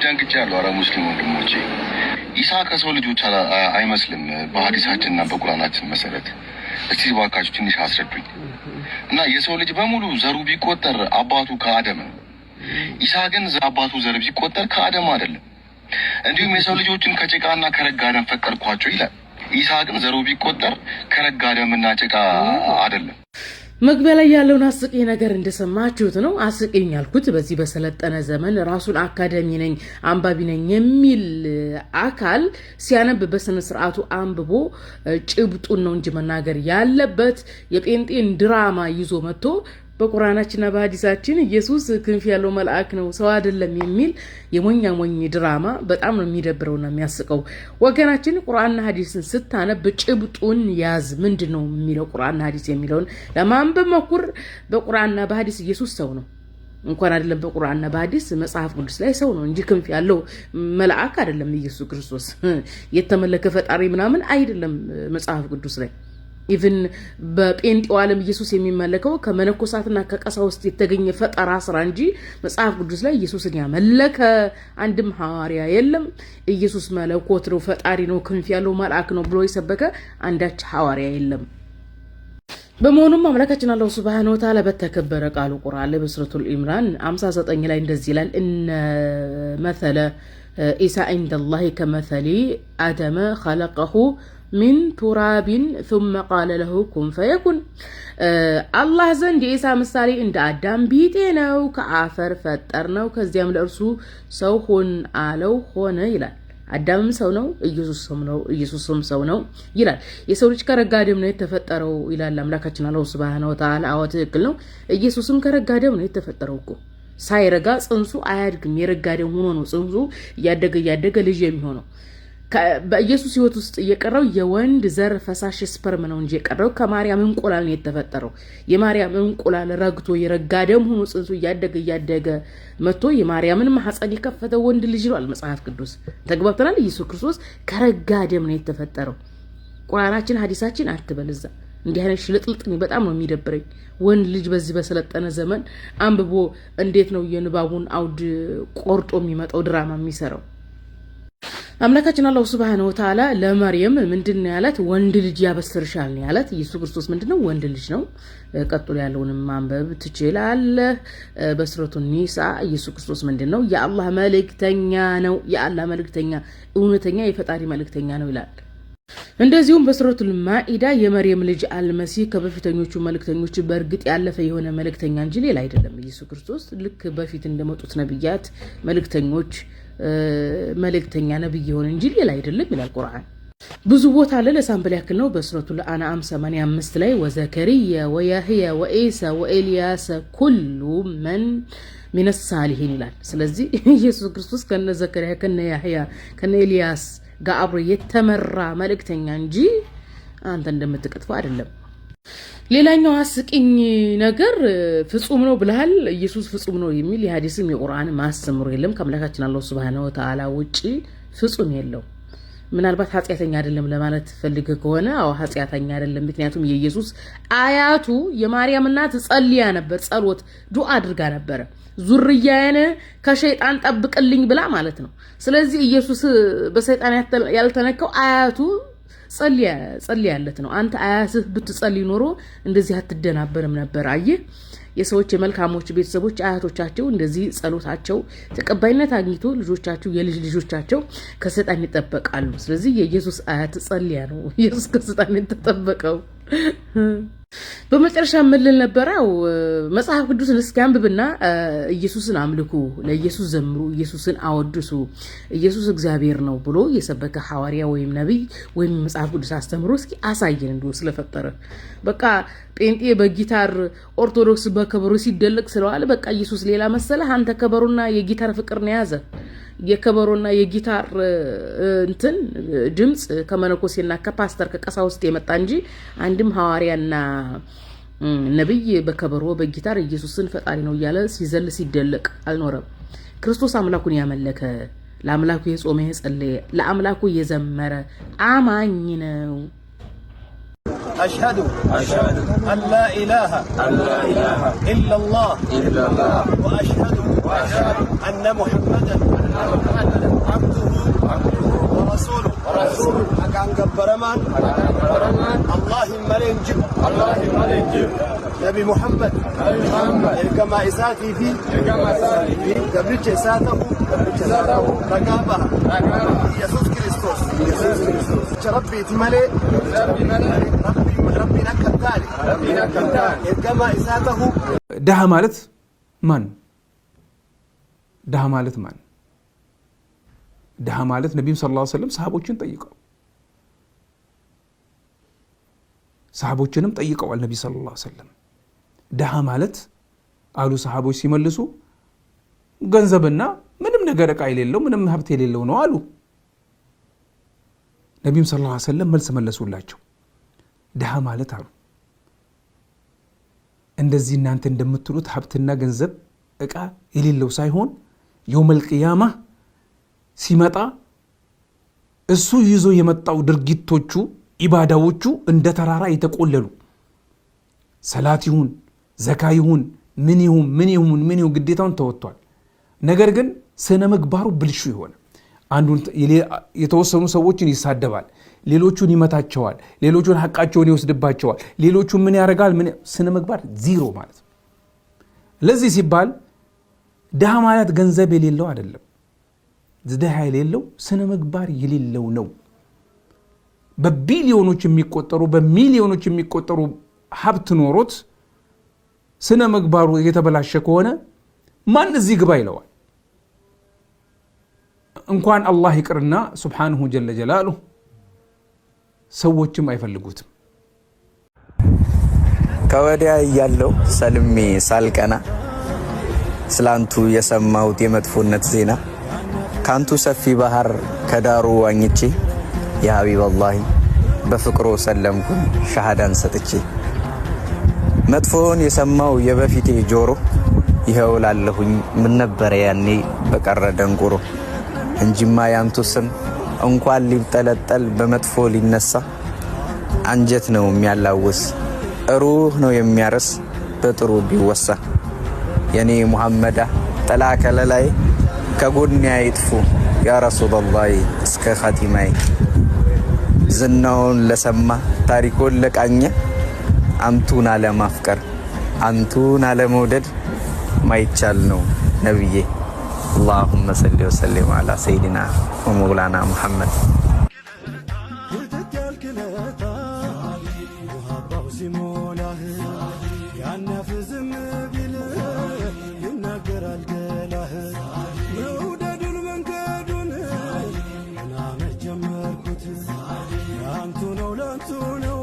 ደንግጫለሁ። አረ ሙስሊም ወንድሞቼ ኢሳ ከሰው ልጆች አይመስልም በሐዲሳችንና በቁርአናችን መሰረት። እስቲ ባካችሁ ትንሽ አስረዱኝ። እና የሰው ልጅ በሙሉ ዘሩ ቢቆጠር አባቱ ከአደም ነው። ኢሳ ግን አባቱ ዘር ቢቆጠር ከአደም አይደለም። እንዲሁም የሰው ልጆችን ከጭቃና ከረጋ አደም ፈጠርኳቸው ይላል። ኢሳ ግን ዘሩ ቢቆጠር ከረጋ አደምና ጭቃ አይደለም። መግቢያ ላይ ያለውን አስቂኝ ነገር እንደሰማችሁት ነው። አስቂኝ ያልኩት በዚህ በሰለጠነ ዘመን ራሱን አካዳሚ ነኝ አንባቢ ነኝ የሚል አካል ሲያነብ በስነ ስርዓቱ አንብቦ ጭብጡን ነው እንጂ መናገር ያለበት የጴንጤን ድራማ ይዞ መጥቶ በቁርአናችንና በሐዲሳችን ኢየሱስ ክንፍ ያለው መልአክ ነው ሰው አይደለም የሚል የሞኝ ድራማ በጣም ነው የሚደብረውና የሚያስቀው። ወገናችን ቁርአንና ሐዲስን ስታነብ ጭብጡን ያዝ። ምንድነው የሚለው ቁርአንና ሐዲስ የሚለውን ለማንበብ መኩር። በቁርአንና በሐዲስ ኢየሱስ ሰው ነው። እንኳን አይደለም በቁርአንና በሐዲስ መጽሐፍ ቅዱስ ላይ ሰው ነው እንጂ ክንፍ ያለው መልአክ አይደለም። ኢየሱስ ክርስቶስ የተመለከ ፈጣሪ ምናምን አይደለም መጽሐፍ ቅዱስ ላይ። ኢቭን በጴንጤው ዓለም ኢየሱስ የሚመለከው ከመነኮሳትና ከቀሳውስት የተገኘ ፈጠራ ስራ እንጂ መጽሐፍ ቅዱስ ላይ ኢየሱስን ያመለከ አንድም ሐዋርያ የለም። ኢየሱስ መለኮት ነው፣ ፈጣሪ ነው፣ ክንፍ ያለው መልአክ ነው ብሎ የሰበከ አንዳች ሐዋርያ የለም። በመሆኑም አምላካችን አላህ ሱብሃነሁ ወተዓላ በተከበረ ቃሉ ቁርአን ላይ በሱረቱል ኢምራን 59 ላይ እንደዚህ ይላል፣ እነ መሰለ ኢሳ ዐንደላሂ ከመሰሊ አደመ ኸለቀሁ ሚን ቱራቢን ثم قال له كن فيكن። አላህ ዘንድ የኢሳ ምሳሌ እንደ አዳም ቢጤ ነው፣ ከአፈር ፈጠር ነው፣ ከዚያም ለእርሱ ሰው ሁን አለው ሆነ ይላል። አዳምም ሰው ነው፣ ኢየሱስም ሰው ነው ይላል። የሰው ልጅ ከረጋ ደም ነው የተፈጠረው ይላል አምላካችን አላህ ሱብሃነሁ ወተዓላ። አዎ ትክክል ነው። ኢየሱስም ከረጋ ደም ነው የተፈጠረው እኮ። ሳይረጋ ጽንሱ አያድግም። የረጋ ደም ሆኖ ነው ጽንሱ እያደገ ልጅ የሚሆነው። በኢየሱስ ህይወት ውስጥ የቀረው የወንድ ዘር ፈሳሽ ስፐርም ነው እንጂ የቀረው ከማርያም እንቁላል ነው የተፈጠረው። የማርያም እንቁላል ረግቶ የረጋ ደም ሆኖ ጽንሱ እያደገ መጥቶ የማርያምን ማህፀን የከፈተው ወንድ ልጅ ነው መጽሐፍ ቅዱስ። ተግባብተናል። ኢየሱስ ክርስቶስ ከረጋ ደም ነው የተፈጠረው። ቁርአናችን ሐዲሳችን አትበልዛ። እንዲህ አይነት ሽልጥልጥኝ በጣም ነው የሚደብረኝ። ወንድ ልጅ በዚህ በሰለጠነ ዘመን አንብቦ እንዴት ነው የንባቡን አውድ ቆርጦ የሚመጣው ድራማ የሚሰራው? አምላካችን አላህ ሱብሃነሁ ወተዓላ ለማርያም ምንድነው ያላት? ወንድ ልጅ ያበስርሻል ነው ያላት። ኢየሱስ ክርስቶስ ምንድነው? ወንድ ልጅ ነው። ቀጥሎ ያለውንም ማንበብ ትችላለህ። በሱረቱ ኒሳ ኢየሱስ ክርስቶስ ምንድነው? የአላህ መልእክተኛ ነው። የአላህ መልእክተኛ፣ እውነተኛ የፈጣሪ መልእክተኛ ነው ይላል። እንደዚሁም በሱረቱል ማኢዳ የመርየም ልጅ አልመሲህ ከበፊተኞቹ መልእክተኞች በእርግጥ ያለፈ የሆነ መልእክተኛ እንጂ ሌላ አይደለም። ኢየሱስ ክርስቶስ ልክ በፊት እንደመጡት ነብያት መልእክተኞች መልእክተኛ ነብይ ይሆን እንጂ ሌላ አይደለም ይላል ቁርአን። ብዙ ቦታ አለ። ለሳምፕል ያክል ነው በሱረቱል አንዓም 85 ላይ ወዘከሪያ ወያህያ ወኢሳ ወኤልያስ ኩሉ መን ሚነ ሳሊሂን ይላል። ስለዚህ ኢየሱስ ክርስቶስ ከነ ዘከሪያ ከነ ያህያ ከነ ኤልያስ ጋር አብሮ የተመራ መልእክተኛ እንጂ አንተ እንደምትቀጥፈው አይደለም። ሌላኛው አስቂኝ ነገር ፍጹም ነው ብለሃል። ኢየሱስ ፍጹም ነው የሚል የሐዲስም የቁርአን ማስተምሮ የለም። ከአምላካችን አላህ ሱብሃነሁ ወተዓላ ውጪ ፍጹም የለው። ምናልባት ኃጢያተኛ አይደለም ለማለት ፈልገ ከሆነ አው ኃጢያተኛ አይደለም። ምክንያቱም የኢየሱስ አያቱ የማርያም እናት ጸልያ ነበር፣ ጸሎት ዱዓ አድርጋ ነበር፣ ዙርያዬን ከሸይጣን ጠብቅልኝ ብላ ማለት ነው። ስለዚህ ኢየሱስ በሰይጣን ያልተነካው አያቱ ጸልያለት ነው። አንተ አያትህ ብትጸልይ ኖሮ እንደዚህ አትደናበርም ነበር። አየህ፣ የሰዎች የመልካሞች ቤተሰቦች አያቶቻቸው እንደዚህ ጸሎታቸው ተቀባይነት አግኝቶ ልጆቻቸው የልጅ ልጆቻቸው ከሰይጣን ይጠበቃሉ። ስለዚህ የኢየሱስ አያት ጸልያ ነው ኢየሱስ ከሰይጣን የተጠበቀው። በመጨረሻ ምልል ነበረው መጽሐፍ ቅዱስን እስኪ አንብብና ኢየሱስን አምልኩ፣ ለኢየሱስ ዘምሩ፣ ኢየሱስን አወድሱ፣ ኢየሱስ እግዚአብሔር ነው ብሎ የሰበከ ሐዋርያ ወይም ነብይ ወይም መጽሐፍ ቅዱስ አስተምሮ እስኪ አሳየን እንደው ስለፈጠረ። በቃ ጴንጤ በጊታር ኦርቶዶክስ በከበሮ ሲደለቅ ስለዋለ በቃ ኢየሱስ ሌላ መሰለህ? አንተ ከበሮና የጊታር ፍቅር ነው ያዘ። የከበሮና የጊታር እንትን ድምጽ ከመነኮሴና ከፓስተር ከቀሳውስት የመጣ እንጂ አንድም ሐዋርያና ነብይ በከበሮ በጊታር ኢየሱስን ፈጣሪ ነው እያለ ሲዘል ሲደለቅ አልኖረም። ክርስቶስ አምላኩን ያመለከ፣ ለአምላኩ የጾመ የጸለየ፣ ለአምላኩ የዘመረ አማኝ ነው። أشهد أن لا إله إلا الله وأشهد أن محمدا برمان اللهم لنجب نبي محمد كما إساتي في قبلت إساته رقابها يسوس كريستوس ربي تملي ربي نكتالي كما إساته دها مالت من دها مالت من دها مالت نبي صلى الله عليه وسلم صحابوችን ጠይቀው صحابوችንም ጠይቀዋል ነብይ ሰለላሁ ዐለይሂ ወሰለም ደሃ ማለት አሉ صحابዎች ሲመልሱ ገንዘብና ምንም ነገር ዕቃ የሌለው ምንም ሀብት የሌለው ነው አሉ ነብዩ ሰለላሁ ዐለይሂ ወሰለም መልስ መለሱላቸው ደሃ ማለት አሉ እንደዚህ እናንተ እንደምትሉት ሀብትና ገንዘብ ዕቃ የሌለው ሳይሆን የውመል ቂያማ ሲመጣ እሱ ይዞ የመጣው ድርጊቶቹ ኢባዳዎቹ እንደ ተራራ የተቆለሉ ሰላት ይሁን ዘካ ይሁን ምን ይሁን ግዴታውን ተወጥቷል ነገር ግን ስነ ምግባሩ ብልሹ ይሆነ አንዱን የተወሰኑ ሰዎችን ይሳደባል ሌሎቹን ይመታቸዋል ሌሎቹን ሐቃቸውን ይወስድባቸዋል ሌሎቹን ምን ያረጋል ምን ስነ ምግባር ዜሮ ማለት ለዚህ ሲባል ደሃ ማለት ገንዘብ የሌለው አይደለም ደሃ የሌለው ስነ ምግባር የሌለው ነው በቢሊዮኖች የሚቆጠሩ በሚሊዮኖች የሚቆጠሩ ሀብት ኖሮት ስነ ምግባሩ የተበላሸ ከሆነ ማን እዚህ ግባ ይለዋል እንኳን አላህ ይቅርና ሱብሃነሁ ጀለ ጀላሉ ሰዎችም አይፈልጉትም ከወዲያ ያለው ሰልሜ ሳልቀና ስላንቱ የሰማሁት የመጥፎነት ዜና ካንቱ ሰፊ ባህር ከዳሩ ዋኝቼ ያ ሀቢበላህ በፍቅሩ ሰለምኩኝ ሻሃዳን ሰጥቼ መጥፎን የሰማው የበፊቴ ጆሮ ይሄው ላለሁኝ ምን ነበር ያኔ በቀረ ደንቆሮ እንጂማ ያንቱ ስም እንኳን ሊጠለጠል በመጥፎ ሊነሳ አንጀት ነው የሚያላውስ ሩህ ነው የሚያርስ በጥሩ ቢወሳ የኔ ሙሐመዳ ጠላ ከለላይ ከጎኔ አይጥፉ ያ ረሱላህ እስከ ኻቲማይ ዝናውን ለሰማ ታሪኩን ለቃኘ አንቱን አለማፍቀር አንቱን አለመውደድ ማይቻል ነው ነብዬ اللهم صل وسلم على سيدنا ومولانا محمد لانتو